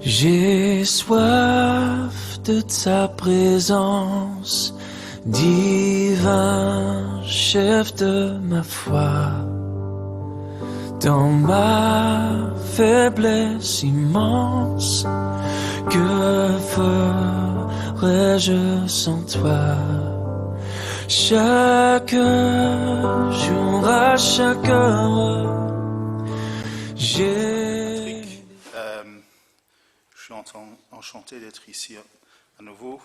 J'ai soif de ta présence, divin chef de ma foi. Dans ma faiblesse immense, que ferais-je sans toi? Chaque jour, à chaque heure, j'ai... Je suis enchanté d'être ici à nouveau.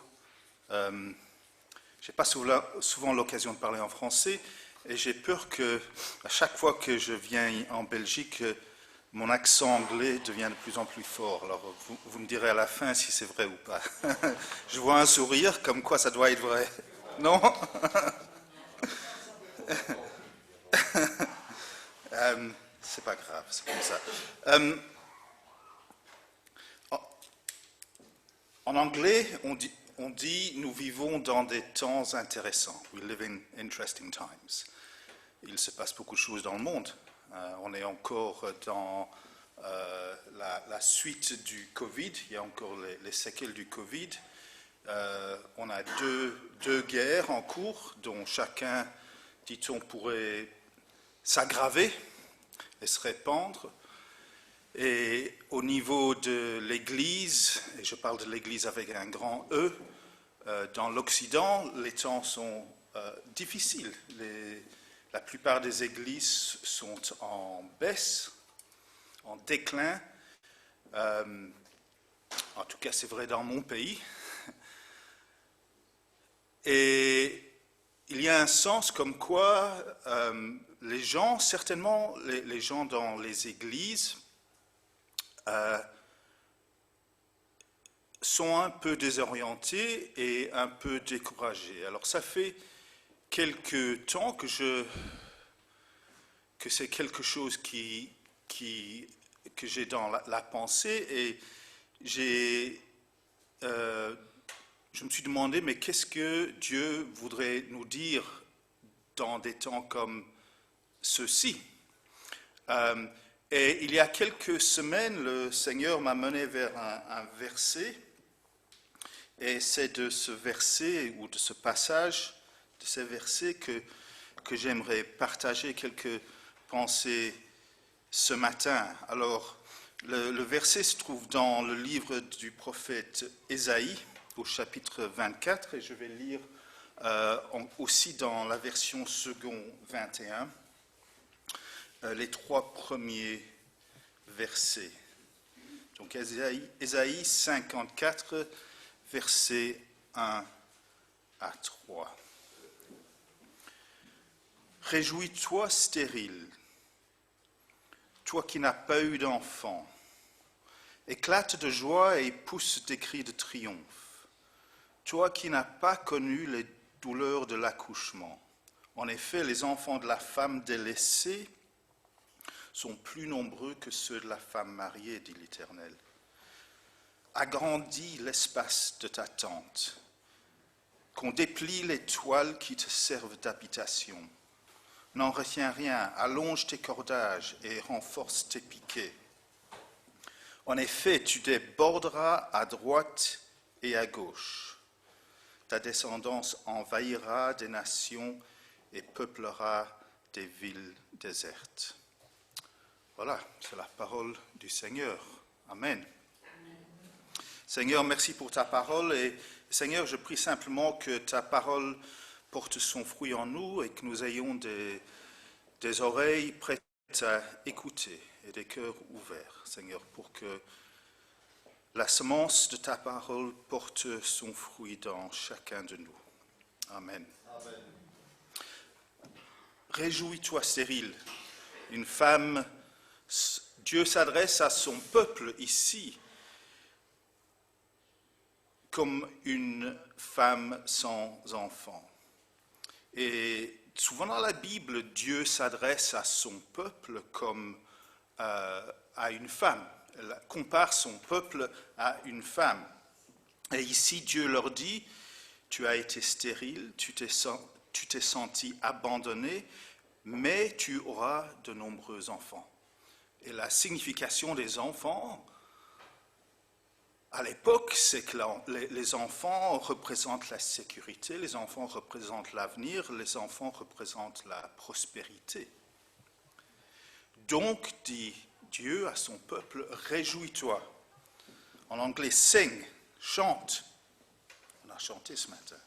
Je n'ai pas souvent l'occasion de parler en français et j'ai peur que, à chaque fois que je viens en Belgique, mon accent anglais devient de plus en plus fort. Alors, vous me direz à la fin si c'est vrai ou pas. Je vois un sourire, comme quoi ça doit être vrai. Non? C'est pas grave, c'est comme ça. En anglais, on dit nous vivons dans des temps intéressants. We live in interesting times. Il se passe beaucoup de choses dans le monde. On est encore dans la suite du Covid. Il y a encore les séquelles du Covid. On a deux guerres en cours, dont chacun, dit-on, pourrait s'aggraver et se répandre. Et au niveau de l'Église, et je parle de l'Église avec un grand E, dans l'Occident, les temps sont difficiles. La plupart des églises sont en baisse, en déclin. En tout cas, c'est vrai dans mon pays. Et il y a un sens comme quoi les gens, certainement les gens dans les églises, sont un peu désorientés et un peu découragés. Alors ça fait quelque temps que c'est quelque chose que j'ai dans la pensée et je me suis demandé, mais qu'est-ce que Dieu voudrait nous dire dans des temps comme ceux-ci? Et il y a quelques semaines, le Seigneur m'a mené vers un verset, et c'est de ce verset ou de ce passage, de ces versets que j'aimerais partager quelques pensées ce matin. Alors, le verset se trouve dans le livre du prophète Ésaïe, au chapitre 24, et je vais lire aussi dans la version second 21. Les trois premiers versets. Donc Ésaïe 54, versets 1 à 3. Réjouis-toi stérile, toi qui n'as pas eu d'enfant. Éclate de joie et pousse des cris de triomphe, toi qui n'as pas connu les douleurs de l'accouchement. En effet, les enfants de la femme délaissée sont plus nombreux que ceux de la femme mariée, dit l'Éternel. Agrandis l'espace de ta tente, qu'on déplie les toiles qui te servent d'habitation. N'en retiens rien, allonge tes cordages et renforce tes piquets. En effet, tu déborderas à droite et à gauche. Ta descendance envahira des nations et peuplera des villes désertes. Voilà, c'est la parole du Seigneur. Amen. Seigneur, merci pour ta parole et Seigneur, je prie simplement que ta parole porte son fruit en nous et que nous ayons des oreilles prêtes à écouter et des cœurs ouverts, Seigneur, pour que la semence de ta parole porte son fruit dans chacun de nous. Amen. Amen. Réjouis-toi, stérile, une femme. Dieu s'adresse à son peuple ici comme une femme sans enfant. Et souvent dans la Bible, Dieu s'adresse à son peuple comme à une femme. Elle compare son peuple à une femme. Et ici, Dieu leur dit, tu as été stérile, tu t'es senti abandonné, mais tu auras de nombreux enfants. Et la signification des enfants à l'époque, c'est que les enfants représentent la sécurité, les enfants représentent l'avenir, les enfants représentent la prospérité. Donc, dit Dieu à son peuple, réjouis-toi. En anglais, sing, chante. On a chanté ce matin.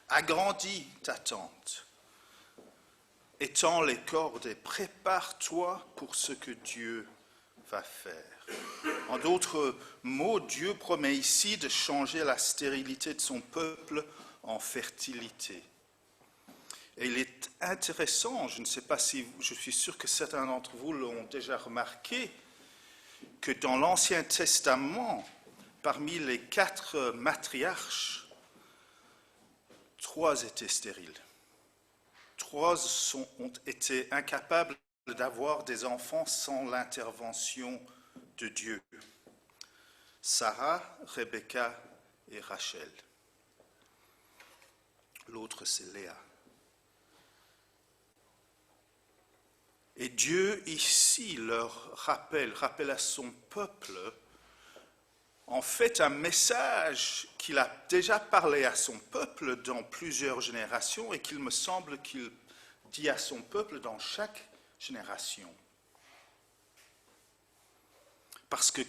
Agrandis ta tente. Étends les cordes et prépare-toi pour ce que Dieu va faire. En d'autres mots, Dieu promet ici de changer la stérilité de son peuple en fertilité. Et il est intéressant, je ne sais pas si, je suis sûr que certains d'entre vous l'ont déjà remarqué, que dans l'Ancien Testament, parmi les 4 matriarches, 3 étaient stériles. 3 ont été incapables d'avoir des enfants sans l'intervention de Dieu. Sarah, Rebecca et Rachel. L'autre, c'est Léa. Et Dieu, ici, leur rappelle à son peuple, en fait, un message qu'il a déjà parlé à son peuple dans plusieurs générations et qu'il me semble qu'il dit à son peuple dans chaque génération. Parce que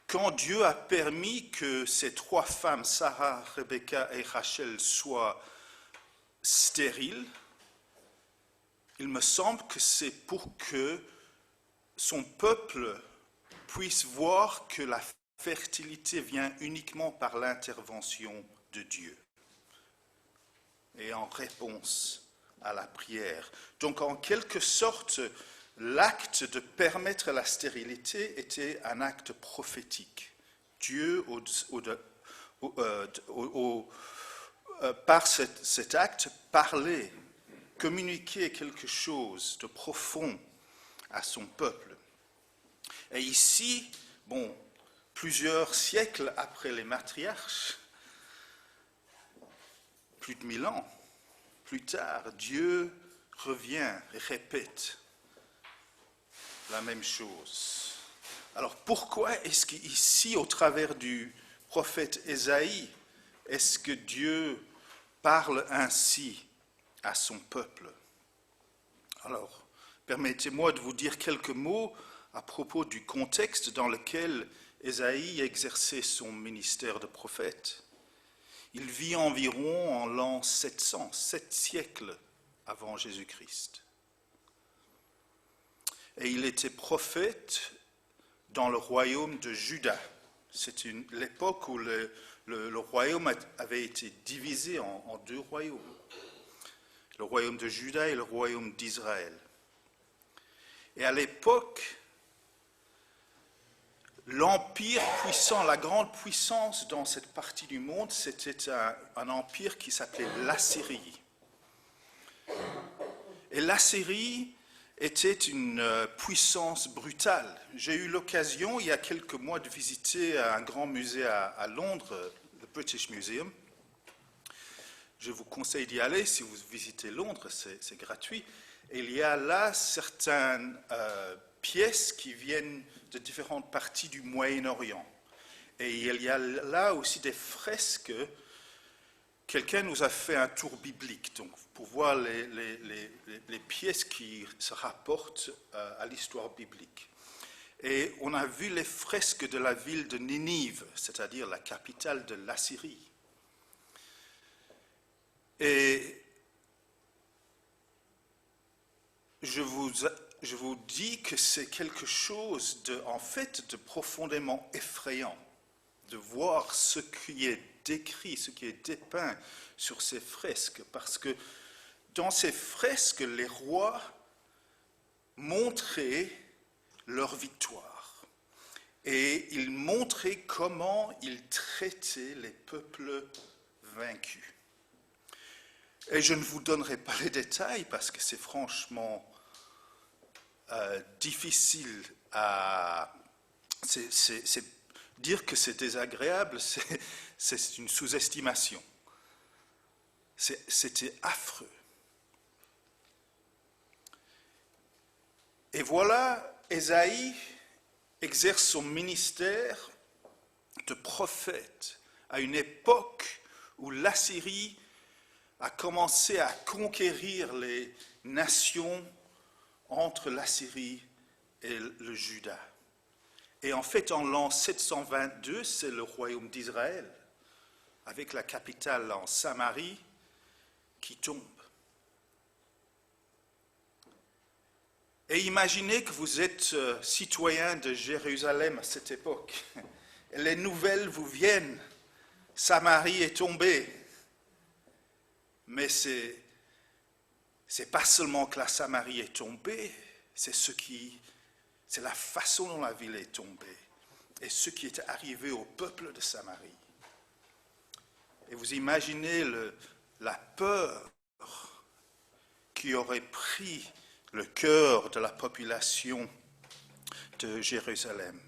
quand Dieu a permis que ces 3 femmes, Sarah, Rebecca et Rachel, soient stériles, il me semble que c'est pour que son peuple puisse voir que la fertilité vient uniquement par l'intervention de Dieu et en réponse à la prière. Donc en quelque sorte, l'acte de permettre la stérilité était un acte prophétique. Dieu, par cet acte, parlait, communiquait quelque chose de profond à son peuple. Et ici, plusieurs siècles après les matriarches, plus de 1000 ans plus tard, Dieu revient et répète la même chose. Alors pourquoi est-ce qu'ici, au travers du prophète Ésaïe, est-ce que Dieu parle ainsi à son peuple? Alors, permettez-moi de vous dire quelques mots à propos du contexte dans lequel Ésaïe exerçait son ministère de prophète. Il vit environ en l'an 700, 7 siècles avant Jésus-Christ. Et il était prophète dans le royaume de Juda. C'est l'époque où le royaume avait été divisé en 2 royaumes. Le royaume de Juda et le royaume d'Israël. Et à l'époque, l'empire puissant, la grande puissance dans cette partie du monde, c'était un empire qui s'appelait l'Assyrie. Et l'Assyrie était une puissance brutale. J'ai eu l'occasion, il y a quelques mois, de visiter un grand musée à Londres, le British Museum. Je vous conseille d'y aller si vous visitez Londres, c'est gratuit. Et il y a là certaines pièces qui viennent de différentes parties du Moyen-Orient. Et il y a là aussi des fresques. Quelqu'un nous a fait un tour biblique, donc pour voir les pièces qui se rapportent à l'histoire biblique. Et on a vu les fresques de la ville de Ninive, c'est-à-dire la capitale de l'Assyrie. Et je vous dis que c'est quelque chose de profondément effrayant, de voir ce qui est décrit, ce qui est dépeint sur ces fresques, parce que dans ces fresques, les rois montraient leur victoire et ils montraient comment ils traitaient les peuples vaincus. Et je ne vous donnerai pas les détails parce que c'est franchement difficile à... dire que c'est désagréable, c'est une sous-estimation. C'était affreux. Et voilà, Ésaïe exerce son ministère de prophètes à une époque où l'Assyrie a commencé à conquérir les nations entre l'Assyrie et le Juda. Et en fait, en l'an 722, c'est le royaume d'Israël, avec la capitale en Samarie, qui tombe. Et imaginez que vous êtes citoyen de Jérusalem à cette époque. Et les nouvelles vous viennent. Samarie est tombée. Mais c'est pas seulement que la Samarie est tombée, c'est la façon dont la ville est tombée et ce qui est arrivé au peuple de Samarie. Et vous imaginez la peur qui aurait pris le cœur de la population de Jérusalem.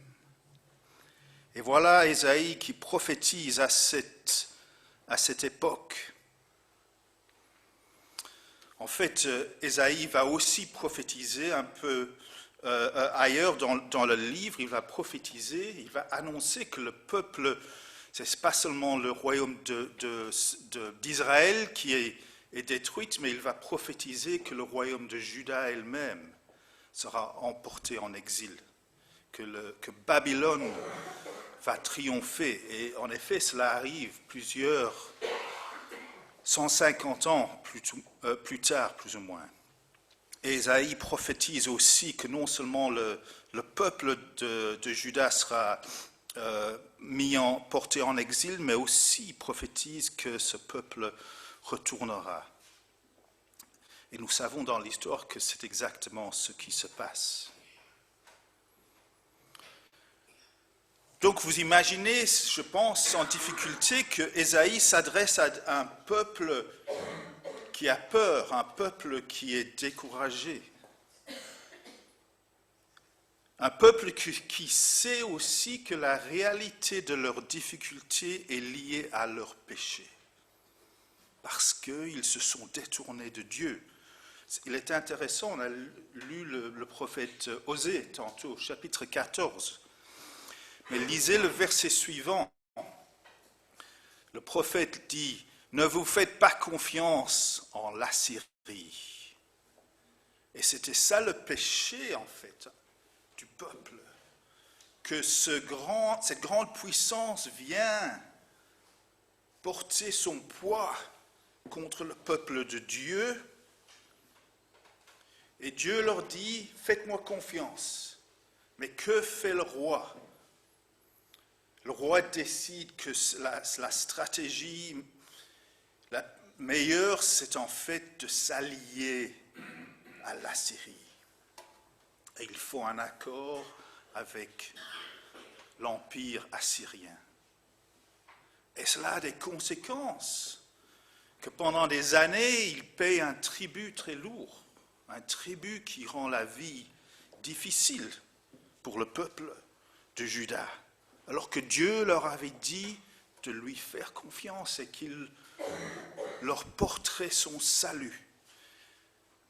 Et voilà Ésaïe qui prophétise à cette époque. En fait, Ésaïe va aussi prophétiser un peu ailleurs dans le livre. Il va prophétiser, il va annoncer que le peuple, ce n'est pas seulement le royaume d'Israël qui est détruit, mais il va prophétiser que le royaume de Juda elle-même sera emporté en exil, que Babylone va triompher. Et en effet, cela arrive 150 ans plus tard, plus ou moins. Et Ésaïe prophétise aussi que non seulement le peuple de Juda sera porté en exil, mais aussi prophétise que ce peuple retournera. Et nous savons dans l'histoire que c'est exactement ce qui se passe. Donc vous imaginez, je pense, sans difficulté, que Ésaïe s'adresse à un peuple qui a peur, un peuple qui est découragé. Un peuple qui sait aussi que la réalité de leurs difficultés est liée à leur péché, parce qu'ils se sont détournés de Dieu. Il est intéressant, on a lu le prophète Osée tantôt, chapitre 14. Mais lisez le verset suivant. Le prophète dit, « Ne vous faites pas confiance en l'Assyrie. » Et c'était ça le péché, en fait, du peuple. Que cette grande puissance vient porter son poids contre le peuple de Dieu. Et Dieu leur dit, « Faites-moi confiance. » Mais que fait le roi ? Le roi décide que la stratégie la meilleure, c'est en fait de s'allier à l'Assyrie. Et il faut un accord avec l'empire assyrien. Et cela a des conséquences, que pendant des années, il paye un tribut très lourd, un tribut qui rend la vie difficile pour le peuple de Juda. Alors que Dieu leur avait dit de lui faire confiance et qu'il leur porterait son salut.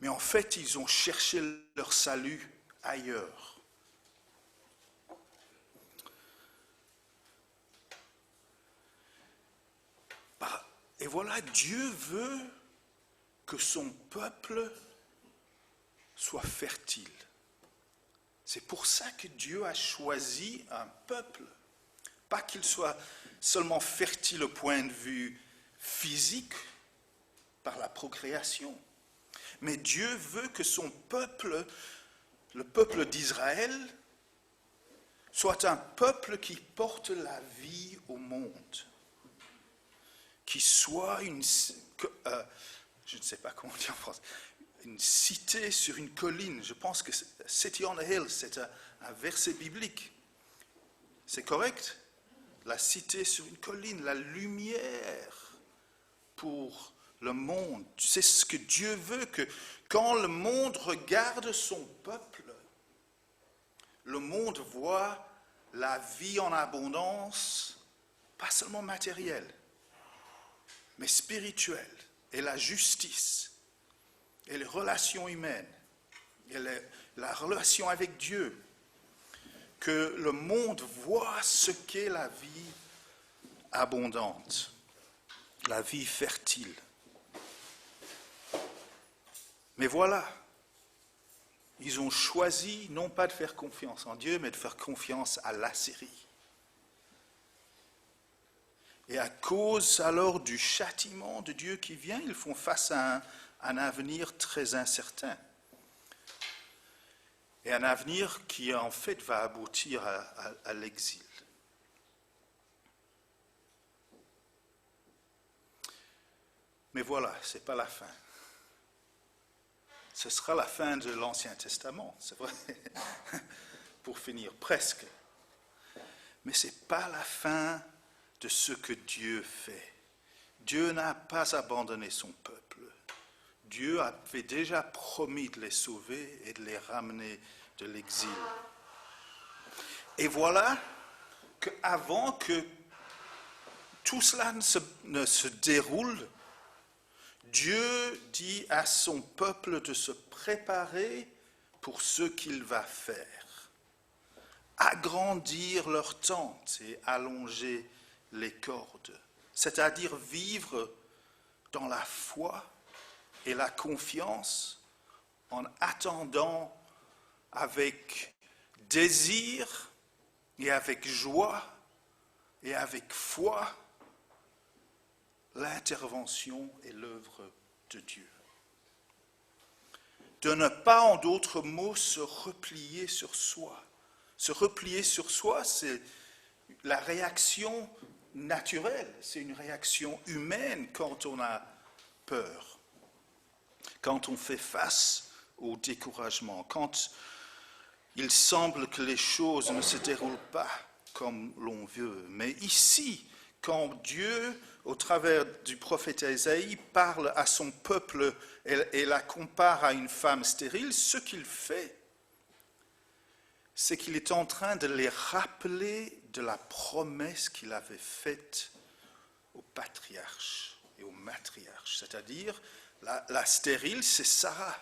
Mais en fait, ils ont cherché leur salut ailleurs. Et voilà, Dieu veut que son peuple soit fertile. C'est pour ça que Dieu a choisi un peuple. Pas qu'il soit seulement fertile au point de vue physique, par la procréation, mais Dieu veut que son peuple, le peuple d'Israël, soit un peuple qui porte la vie au monde, qui soit je ne sais pas comment dire en français, une cité sur une colline. Je pense que City on a Hill, c'est un verset biblique. C'est correct ? La cité sur une colline, la lumière pour le monde. C'est ce que Dieu veut, que quand le monde regarde son peuple, le monde voit la vie en abondance, pas seulement matérielle, mais spirituelle, et la justice, et les relations humaines, et la relation avec Dieu. que le monde voit ce qu'est la vie abondante, la vie fertile. Mais voilà, ils ont choisi non pas de faire confiance en Dieu, mais de faire confiance à l'Assyrie. Et à cause alors du châtiment de Dieu qui vient, ils font face à un avenir très incertain. Et un avenir qui en fait va aboutir à l'exil. Mais voilà, ce n'est pas la fin. Ce sera la fin de l'Ancien Testament, c'est vrai, pour finir, presque. Mais ce n'est pas la fin de ce que Dieu fait. Dieu n'a pas abandonné son peuple. Dieu avait déjà promis de les sauver et de les ramener de l'exil. Et voilà qu'avant que tout cela ne se déroule, Dieu dit à son peuple de se préparer pour ce qu'il va faire. Agrandir leur tente et allonger les cordes, c'est-à-dire vivre dans la foi et la confiance en attendant avec désir et avec joie et avec foi l'intervention et l'œuvre de Dieu. De ne pas, en d'autres mots, se replier sur soi. Se replier sur soi, c'est la réaction naturelle, c'est une réaction humaine quand on a peur, quand on fait face au découragement, quand il semble que les choses ne se déroulent pas comme l'on veut. Mais ici, quand Dieu, au travers du prophète Ésaïe, parle à son peuple et la compare à une femme stérile, ce qu'il fait, c'est qu'il est en train de les rappeler de la promesse qu'il avait faite aux patriarches et aux matriarches. C'est-à-dire, la stérile, c'est Sarah.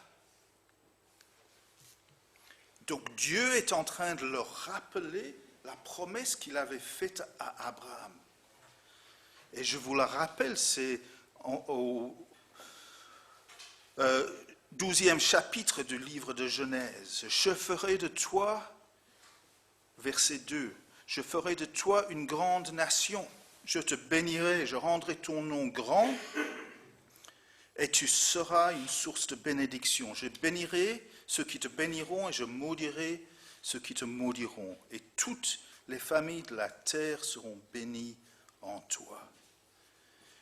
Donc Dieu est en train de leur rappeler la promesse qu'il avait faite à Abraham. Et je vous la rappelle, c'est au 12e chapitre du livre de Genèse. « Je ferai de toi, verset 2, je ferai de toi une grande nation, je te bénirai, je rendrai ton nom grand, et tu seras une source de bénédiction. Je bénirai ceux qui te béniront, et je maudirai ceux qui te maudiront. Et toutes les familles de la terre seront bénies en toi. »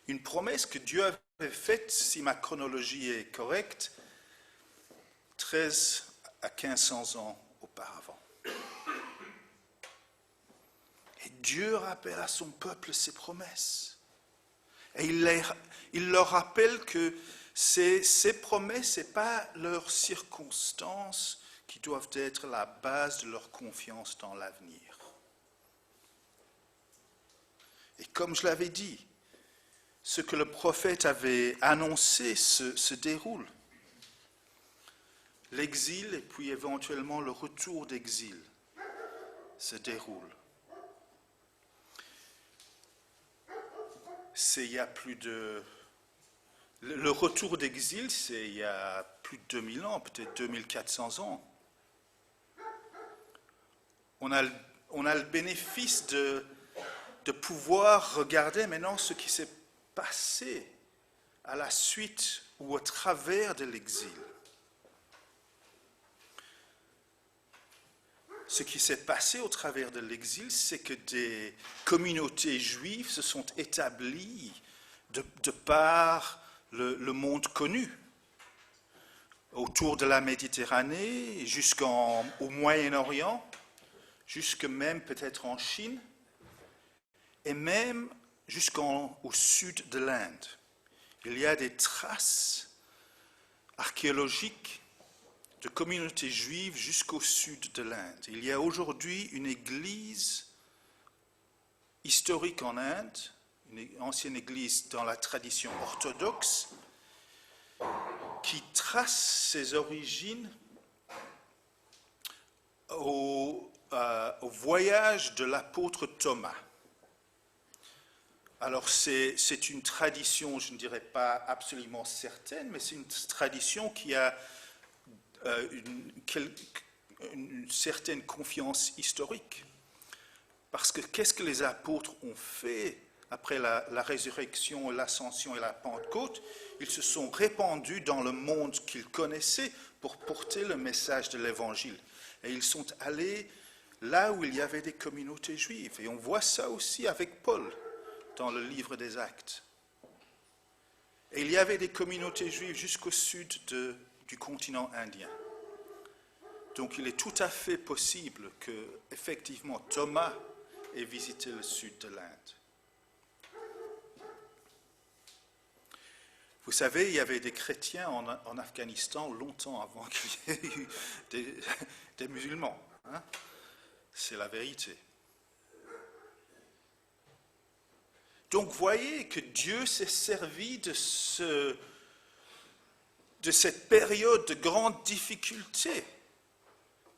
Une promesse que Dieu avait faite, si ma chronologie est correcte, 13 à 1500 ans auparavant. Et Dieu rappelle à son peuple ses promesses. Et il leur rappelle que ces promesses, ce n'est pas leurs circonstances qui doivent être la base de leur confiance dans l'avenir. Et comme je l'avais dit, ce que le prophète avait annoncé se déroule. L'exil et puis éventuellement le retour d'exil se déroule. C'est il y a plus de... Le retour d'exil, c'est il y a plus de 2000 ans, peut-être 2400 ans. On a le bénéfice de pouvoir regarder maintenant ce qui s'est passé à la suite ou au travers de l'exil. Ce qui s'est passé au travers de l'exil, c'est que des communautés juives se sont établies de par le monde connu, autour de la Méditerranée, jusqu'au Moyen-Orient, jusque même peut-être en Chine, et même jusqu'au sud de l'Inde. Il y a des traces archéologiques de communautés juives jusqu'au sud de l'Inde. Il y a aujourd'hui une église historique en Inde, une ancienne église dans la tradition orthodoxe, qui trace ses origines au voyage de l'apôtre Thomas. Alors c'est une tradition, je ne dirais pas absolument certaine, mais c'est une tradition qui a une certaine confiance historique. Parce que qu'est-ce que les apôtres ont fait après la résurrection, l'ascension et la Pentecôte? Ils se sont répandus dans le monde qu'ils connaissaient pour porter le message de l'Évangile. Et ils sont allés là où il y avait des communautés juives. Et on voit ça aussi avec Paul dans le livre des Actes. Et il y avait des communautés juives jusqu'au sud du continent indien. Donc il est tout à fait possible que, effectivement, Thomas ait visité le sud de l'Inde. Vous savez, il y avait des chrétiens en Afghanistan longtemps avant qu'il y ait eu des musulmans. Hein? C'est la vérité. Donc, voyez que Dieu s'est servi de cette période de grande difficulté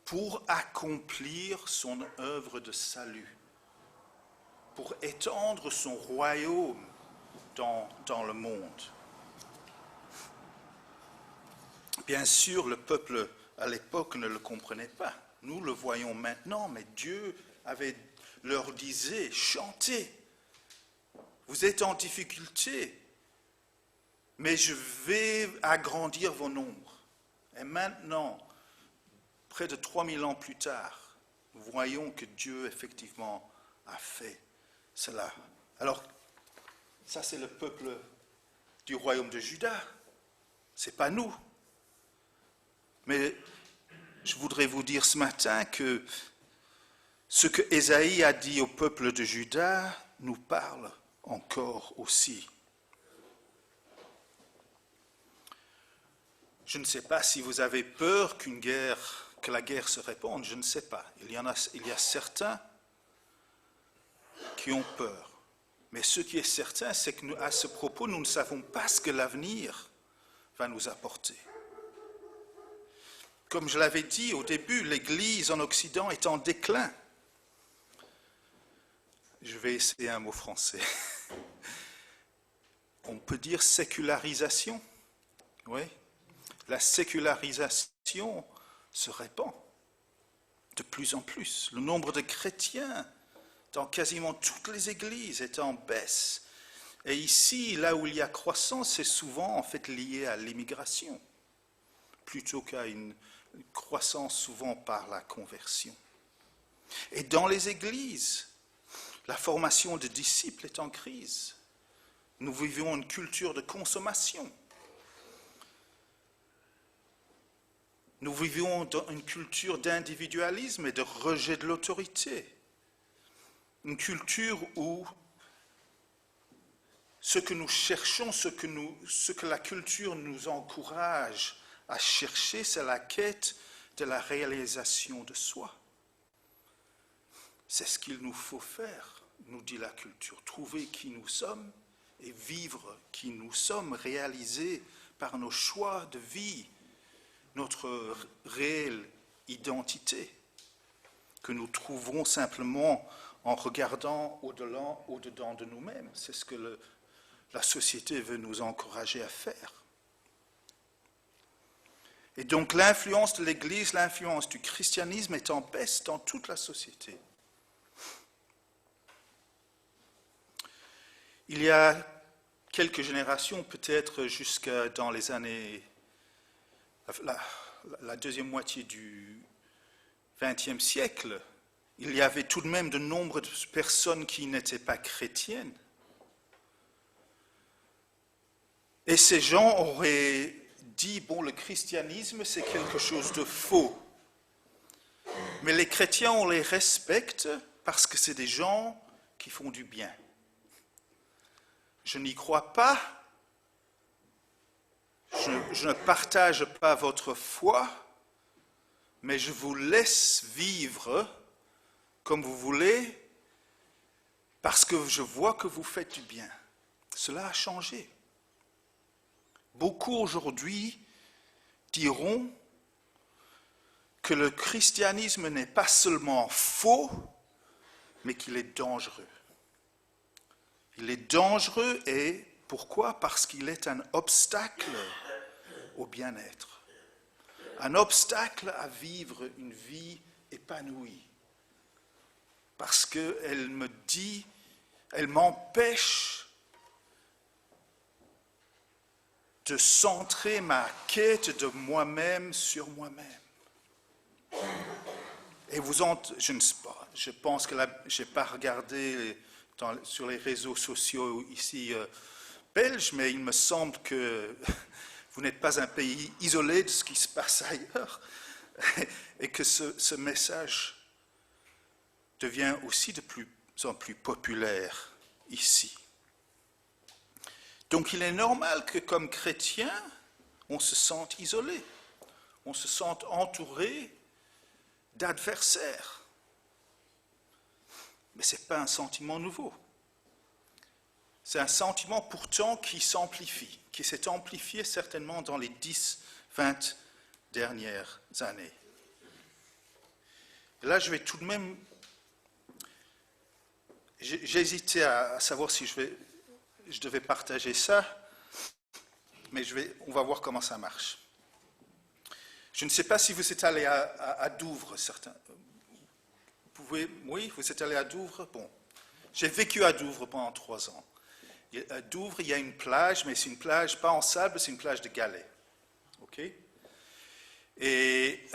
pour accomplir son œuvre de salut, pour étendre son royaume dans le monde. Bien sûr, le peuple à l'époque ne le comprenait pas. Nous le voyons maintenant, mais Dieu leur disait, chantez. Vous êtes en difficulté, mais je vais agrandir vos nombres. Et maintenant, près de 3000 ans plus tard, nous voyons que Dieu, effectivement, a fait cela. Alors, ça c'est le peuple du royaume de Juda. Ce n'est pas nous. Mais je voudrais vous dire ce matin que ce que Ésaïe a dit au peuple de Juda nous parle encore aussi. Je ne sais pas si vous avez peur que la guerre se répande, je ne sais pas. Il y a certains qui ont peur. Mais ce qui est certain, c'est qu'à ce propos, nous ne savons pas ce que l'avenir va nous apporter. Comme je l'avais dit au début, l'Église en Occident est en déclin. Je vais essayer un mot français. On peut dire sécularisation. Oui. La sécularisation se répand de plus en plus. Le nombre de chrétiens dans quasiment toutes les églises est en baisse. Et ici, là où il y a croissance, c'est souvent en fait lié à l'immigration, plutôt qu'à une croissance souvent par la conversion. Et dans les églises, la formation de disciples est en crise. Nous vivons une culture de consommation. Nous vivons dans une culture d'individualisme et de rejet de l'autorité. Une culture où ce que nous cherchons, ce que la culture nous encourage à chercher, c'est la quête de la réalisation de soi. C'est ce qu'il nous faut faire, nous dit la culture. Trouver qui nous sommes et vivre qui nous sommes, réalisés par nos choix de vie, notre réelle identité, que nous trouvons simplement en regardant au-dedans de nous-mêmes. C'est ce que la société veut nous encourager à faire. Et donc l'influence de l'Église, l'influence du christianisme est en baisse dans toute la société. Il y a quelques générations, peut-être jusqu'à dans les années, la deuxième moitié du XXe siècle, il y avait tout de même de nombreuses personnes qui n'étaient pas chrétiennes. Et ces gens auraient dit, bon, le christianisme, c'est quelque chose de faux. Mais les chrétiens, on les respecte parce que c'est des gens qui font du bien. Je n'y crois pas, je ne partage pas votre foi, mais je vous laisse vivre comme vous voulez, parce que je vois que vous faites du bien. Cela a changé. Beaucoup aujourd'hui diront que le christianisme n'est pas seulement faux, mais qu'il est dangereux. Il est dangereux et pourquoi? Parce qu'il est un obstacle au bien-être. Un obstacle à vivre une vie épanouie. Parce qu'elle me dit, elle m'empêche de centrer ma quête de moi-même sur moi-même. Et je ne sais pas, je pense que je n'ai pas regardé sur les réseaux sociaux ici belges, mais il me semble que vous n'êtes pas un pays isolé de ce qui se passe ailleurs et que ce message devient aussi de plus en plus populaire ici. Donc il est normal que comme chrétien, on se sente isolé, on se sente entouré d'adversaires. Mais ce n'est pas un sentiment nouveau. C'est un sentiment pourtant qui s'amplifie, qui s'est amplifié certainement dans les 10-20 dernières années. Et là, je vais tout de même... J'hésitais à savoir si je devais partager ça, mais on va voir comment ça marche. Je ne sais pas si vous êtes allé à Douvres, certains. Oui, vous êtes allé à Douvres? Bon, j'ai vécu à Douvres pendant 3 ans. À Douvres, il y a une plage, mais c'est une plage pas en sable, c'est une plage de galets. OK? Et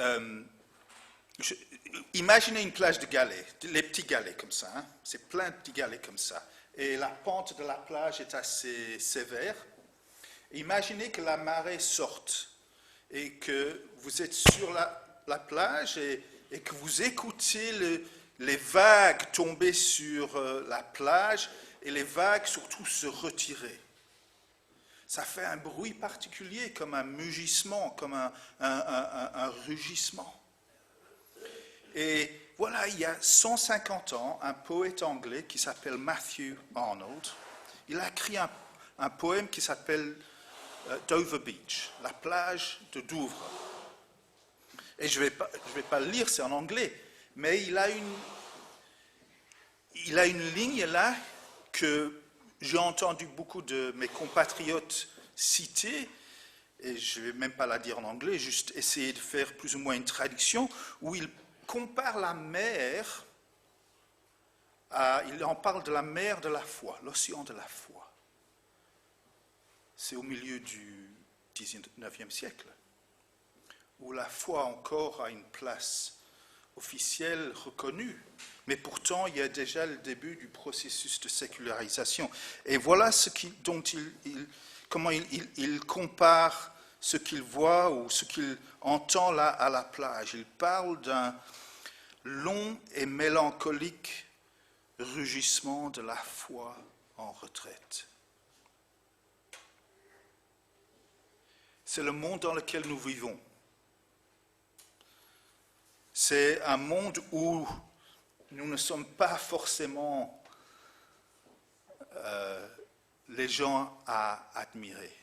imaginez une plage de galets, les petits galets comme ça, hein? C'est plein de petits galets comme ça. Et la pente de la plage est assez sévère. Imaginez que la marée sorte et que vous êtes sur la plage et que vous écoutez les vagues tomber sur la plage et les vagues surtout se retirer. Ça fait un bruit particulier, comme un mugissement, comme un rugissement. Et voilà, il y a 150 ans, un poète anglais qui s'appelle Matthew Arnold, il a écrit un poème qui s'appelle Dover Beach, la plage de Douvres. Et je vais pas le lire, c'est en anglais, mais il a une ligne là que j'ai entendu beaucoup de mes compatriotes citer, et je ne vais même pas la dire en anglais, juste essayer de faire plus ou moins une traduction, où il compare la mer, il en parle de la mer de la foi, l'océan de la foi. C'est au milieu du XIXe siècle, où la foi encore a une place officielle reconnue, mais pourtant il y a déjà le début du processus de sécularisation. Et voilà comment il compare ce qu'il voit ou ce qu'il entend là à la plage. Il parle d'un long et mélancolique rugissement de la foi en retraite. C'est le monde dans lequel nous vivons. C'est un monde où nous ne sommes pas forcément les gens à admirer.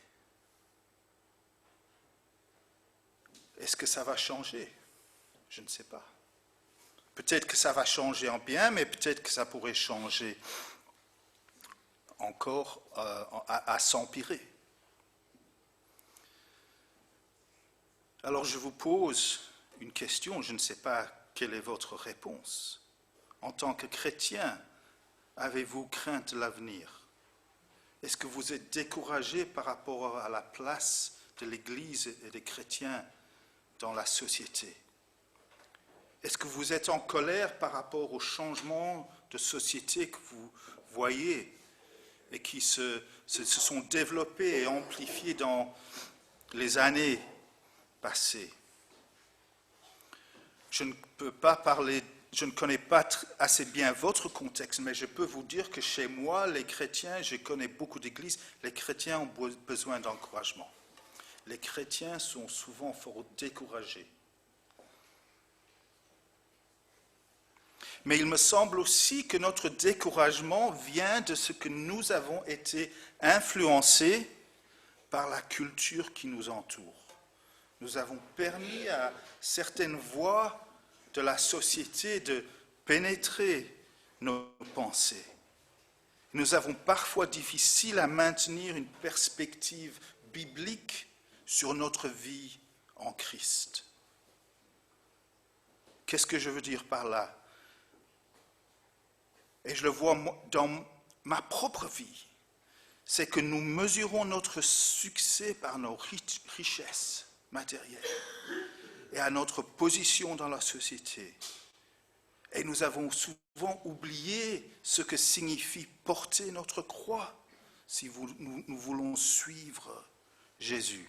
Est-ce que ça va changer? Je ne sais pas. Peut-être que ça va changer en bien, mais peut-être que ça pourrait changer encore à s'empirer. Alors je vous pose une question, je ne sais pas quelle est votre réponse. En tant que chrétien, avez-vous crainte de l'avenir? Est-ce que vous êtes découragé par rapport à la place de l'Église et des chrétiens dans la société? Est-ce que vous êtes en colère par rapport aux changements de société que vous voyez et qui se sont développés et amplifiés dans les années passées? Je ne connais pas assez bien votre contexte, mais je peux vous dire que chez moi, les chrétiens, je connais beaucoup d'églises, les chrétiens ont besoin d'encouragement. Les chrétiens sont souvent fort découragés. Mais il me semble aussi que notre découragement vient de ce que nous avons été influencés par la culture qui nous entoure. Nous avons permis à certaines voix de la société de pénétrer nos pensées. Nous avons parfois difficile à maintenir une perspective biblique sur notre vie en Christ. Qu'est-ce que je veux dire par là? Et je le vois dans ma propre vie. C'est que nous mesurons notre succès par nos richesses matérielles et à notre position dans la société. Et nous avons souvent oublié ce que signifie porter notre croix si nous voulons suivre Jésus.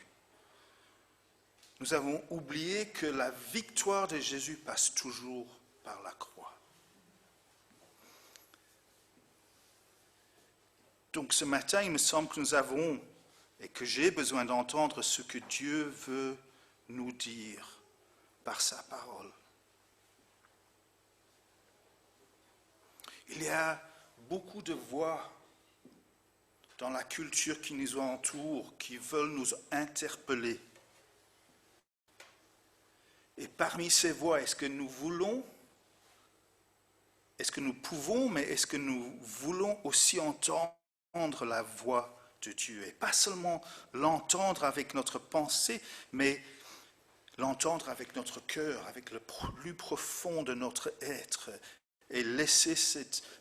Nous avons oublié que la victoire de Jésus passe toujours par la croix. Donc ce matin, il me semble que nous avons et que j'ai besoin d'entendre ce que Dieu veut nous dire par sa parole. Il y a beaucoup de voix dans la culture qui nous entoure, qui veulent nous interpeller. Et parmi ces voix, est-ce que nous pouvons, mais est-ce que nous voulons aussi entendre la voix de Dieu? Et pas seulement l'entendre avec notre pensée, mais l'entendre avec notre cœur, avec le plus profond de notre être, et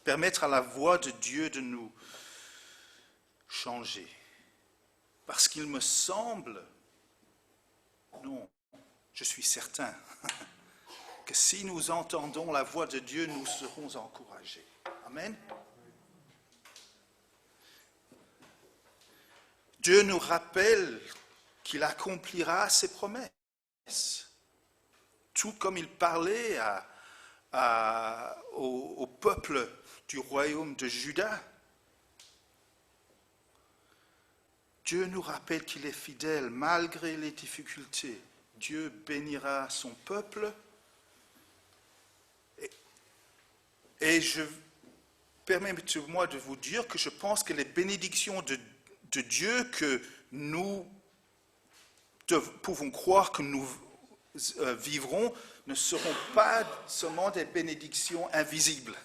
permettre à la voix de Dieu de nous changer. Parce qu'il me semble, non, je suis certain, que si nous entendons la voix de Dieu, nous serons encouragés. Amen. Dieu nous rappelle qu'il accomplira ses promesses. Tout comme il parlait au peuple du royaume de Juda. Dieu nous rappelle qu'il est fidèle malgré les difficultés. Dieu bénira son peuple. Et permettez-moi de vous dire que je pense que les bénédictions de Dieu que nous pouvons croire que nous vivrons ne seront pas seulement des bénédictions invisibles.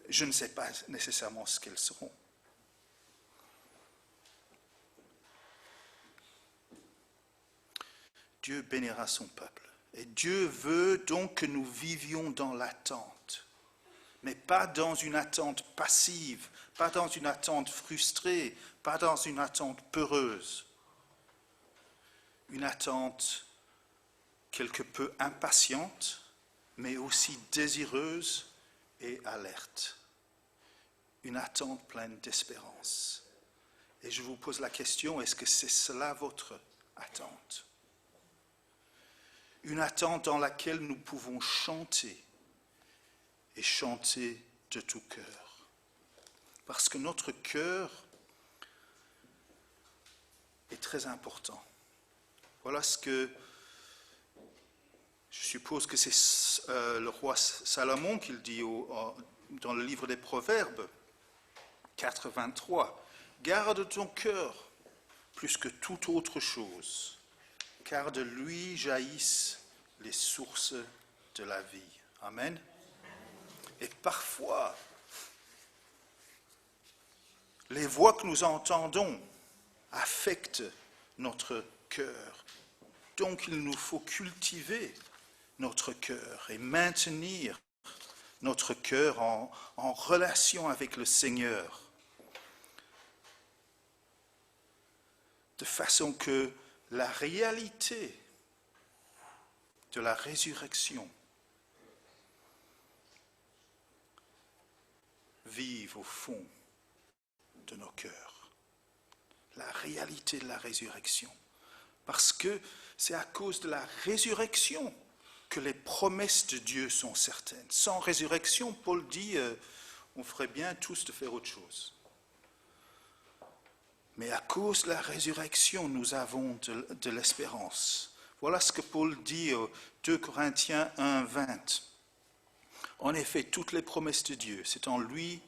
Je ne sais pas nécessairement ce qu'elles seront. Dieu bénira son peuple. Et Dieu veut donc que nous vivions dans l'attente, mais pas dans une attente passive, pas dans une attente frustrée, pas dans une attente peureuse. Une attente quelque peu impatiente, mais aussi désireuse et alerte. Une attente pleine d'espérance. Et je vous pose la question, est-ce que c'est cela votre attente? Une attente dans laquelle nous pouvons chanter, et chanter de tout cœur. Parce que notre cœur est très important. Voilà ce que je suppose que c'est le roi Salomon qui le dit dans le livre des Proverbes 4.23. Garde ton cœur plus que toute autre chose, car de lui jaillissent les sources de la vie. Amen. Et parfois, les voix que nous entendons affectent notre cœur. Donc il nous faut cultiver notre cœur et maintenir notre cœur en relation avec le Seigneur. De façon que la réalité de la résurrection vive au fond de nos cœurs. La réalité de la résurrection. Parce que c'est à cause de la résurrection que les promesses de Dieu sont certaines. Sans résurrection, Paul dit, on ferait bien tous de faire autre chose. Mais à cause de la résurrection, nous avons de l'espérance. Voilà ce que Paul dit au 2 Corinthiens 1, 20. En effet, toutes les promesses de Dieu, c'est en lui.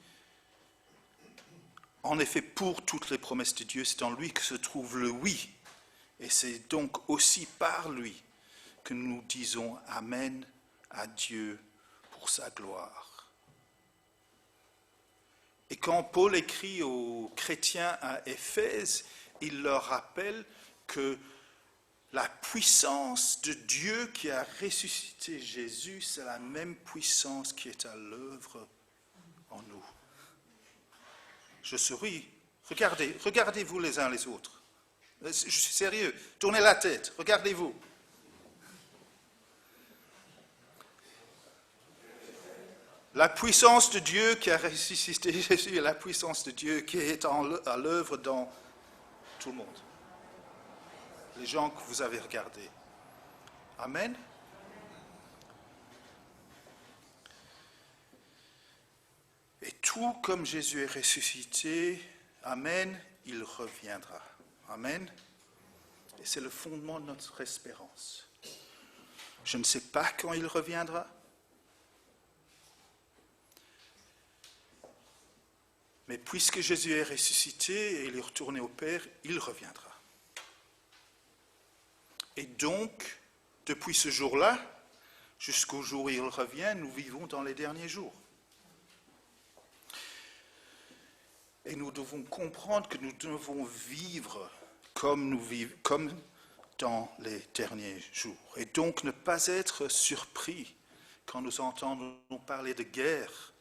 En effet, pour toutes les promesses de Dieu, c'est en lui que se trouve le oui Et c'est donc aussi par lui que nous disons Amen à Dieu pour sa gloire. Et quand Paul écrit aux chrétiens à Éphèse, il leur rappelle que la puissance de Dieu qui a ressuscité Jésus, c'est la même puissance qui est à l'œuvre en nous. Je souris. Regardez-vous les uns les autres. Je suis sérieux. Tournez la tête. Regardez-vous. La puissance de Dieu qui a ressuscité Jésus est la puissance de Dieu qui est à l'œuvre dans tout le monde. Les gens que vous avez regardés. Amen. Et tout comme Jésus est ressuscité, Amen, il reviendra. Amen. Et c'est le fondement de notre espérance. Je ne sais pas quand il reviendra. Mais puisque Jésus est ressuscité et il est retourné au Père, il reviendra. Et donc, depuis ce jour-là, jusqu'au jour où il revient, nous vivons dans les derniers jours. Et nous devons comprendre que nous devons vivre comme dans les derniers jours. Et donc ne pas être surpris quand nous entendons parler de guerre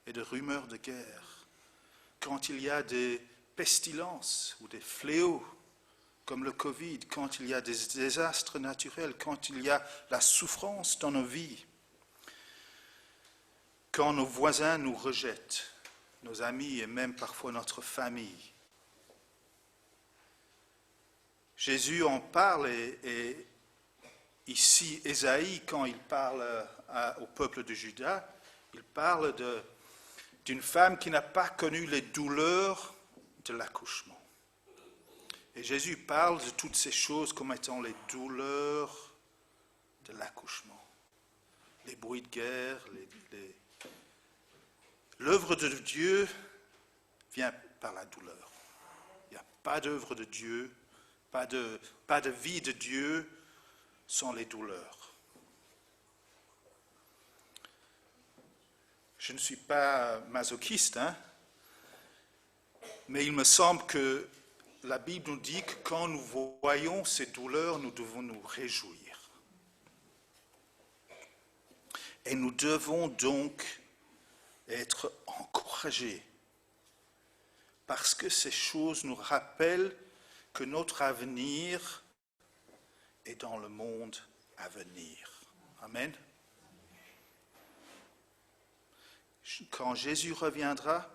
et de rumeurs de guerre. Quand il y a des pestilences ou des fléaux comme le Covid, quand il y a des désastres naturels, quand il y a la souffrance dans nos vies, quand nos voisins nous rejettent, nos amis et même parfois notre famille. Jésus en parle et ici, Ésaïe, quand il parle au peuple de Juda, il parle d'une femme qui n'a pas connu les douleurs de l'accouchement. Et Jésus parle de toutes ces choses comme étant les douleurs de l'accouchement. Les bruits de guerre, l'œuvre de Dieu vient par la douleur. Il n'y a pas d'œuvre de Dieu, pas de vie de Dieu sans les douleurs. Je ne suis pas masochiste, mais il me semble que la Bible nous dit que quand nous voyons ces douleurs, nous devons nous réjouir. Et nous devons donc être encouragés parce que ces choses nous rappellent que notre avenir est dans le monde à venir. Amen. Quand Jésus reviendra,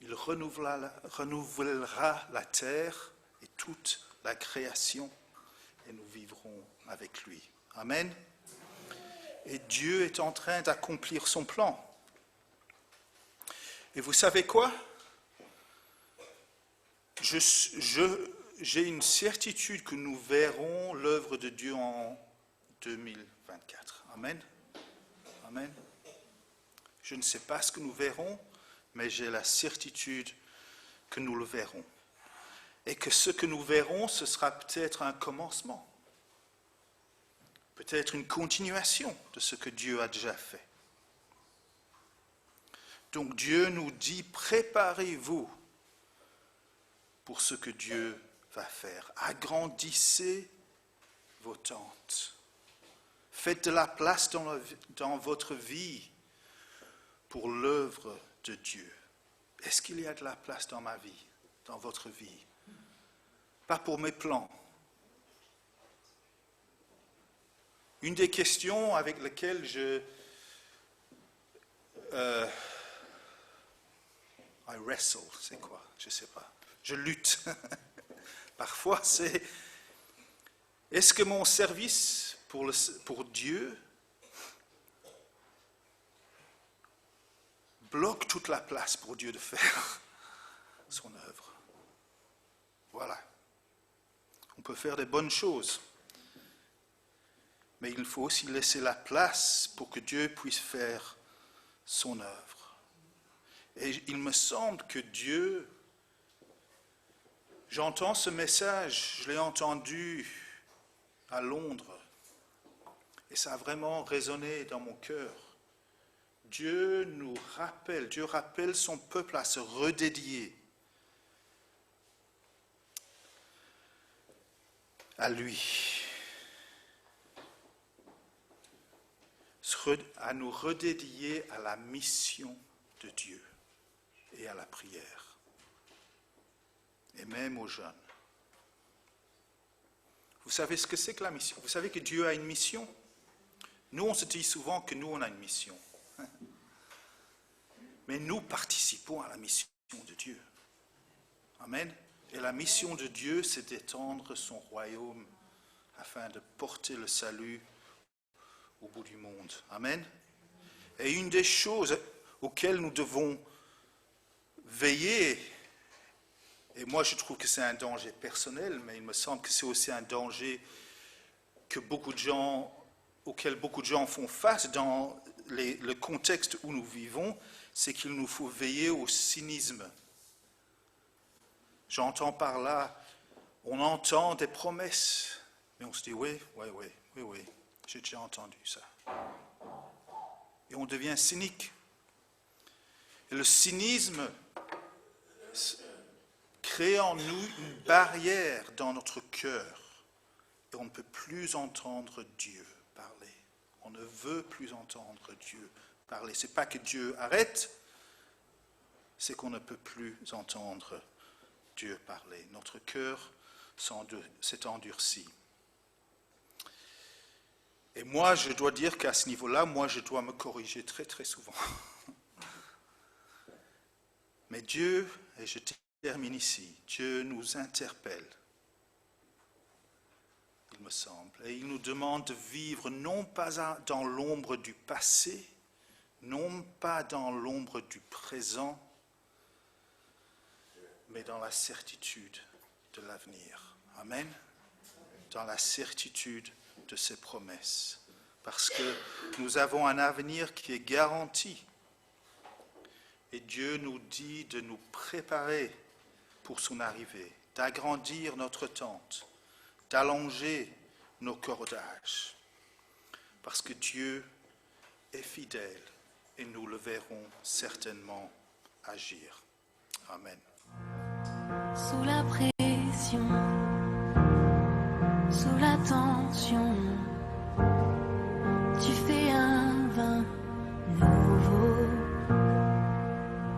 il renouvellera la terre et toute la création et nous vivrons avec lui. Amen. Et Dieu est en train d'accomplir son plan. Et vous savez quoi? J'ai une certitude que nous verrons l'œuvre de Dieu en 2024. Amen. Amen. Je ne sais pas ce que nous verrons, mais j'ai la certitude que nous le verrons. Et que ce que nous verrons, ce sera peut-être un commencement. Peut-être une continuation de ce que Dieu a déjà fait. Donc Dieu nous dit, préparez-vous pour ce que Dieu va faire. Agrandissez vos tentes. Faites de la place dans votre vie pour l'œuvre de Dieu. Est-ce qu'il y a de la place dans ma vie, dans votre vie? Pas pour mes plans. Une des questions avec lesquelles I wrestle, c'est quoi? Je ne sais pas. Je lutte. Parfois, c'est est-ce que mon service pour Dieu bloque toute la place pour Dieu de faire son œuvre? Voilà. On peut faire des bonnes choses, mais il faut aussi laisser la place pour que Dieu puisse faire son œuvre. Et il me semble que Dieu J'entends ce message, je l'ai entendu à Londres, et ça a vraiment résonné dans mon cœur. Dieu rappelle son peuple à se redédier à lui, à nous redédier à la mission de Dieu et à la prière, et même aux jeunes. Vous savez ce que c'est que la mission? Vous savez que Dieu a une mission? Nous, on se dit souvent que nous, on a une mission. Mais nous participons à la mission de Dieu. Amen. Et la mission de Dieu, c'est d'étendre son royaume afin de porter le salut au bout du monde. Amen. Et une des choses auxquelles nous devons veiller, et moi je trouve que c'est un danger personnel, mais il me semble que c'est aussi un danger auquel beaucoup de gens font face dans le contexte où nous vivons, c'est qu'il nous faut veiller au cynisme. J'entends par là, on entend des promesses, mais on se dit oui, j'ai déjà entendu ça. Et on devient cynique. Et le cynisme crée en nous une barrière dans notre cœur. Et on ne peut plus entendre Dieu parler. On ne veut plus entendre Dieu parler. Ce n'est pas que Dieu arrête, c'est qu'on ne peut plus entendre Dieu parler. Notre cœur s'est endurci. Et moi, je dois dire qu'à ce niveau-là, je dois me corriger très très souvent. Mais Dieu, et je termine ici, Dieu nous interpelle, il me semble, et il nous demande de vivre non pas dans l'ombre du passé, non pas dans l'ombre du présent, mais dans la certitude de l'avenir. Amen. Dans la certitude de ses promesses. Parce que nous avons un avenir qui est garanti. Et Dieu nous dit de nous préparer pour son arrivée, d'agrandir notre tente, d'allonger nos cordages. Parce que Dieu est fidèle et nous le verrons certainement agir. Amen. Sous la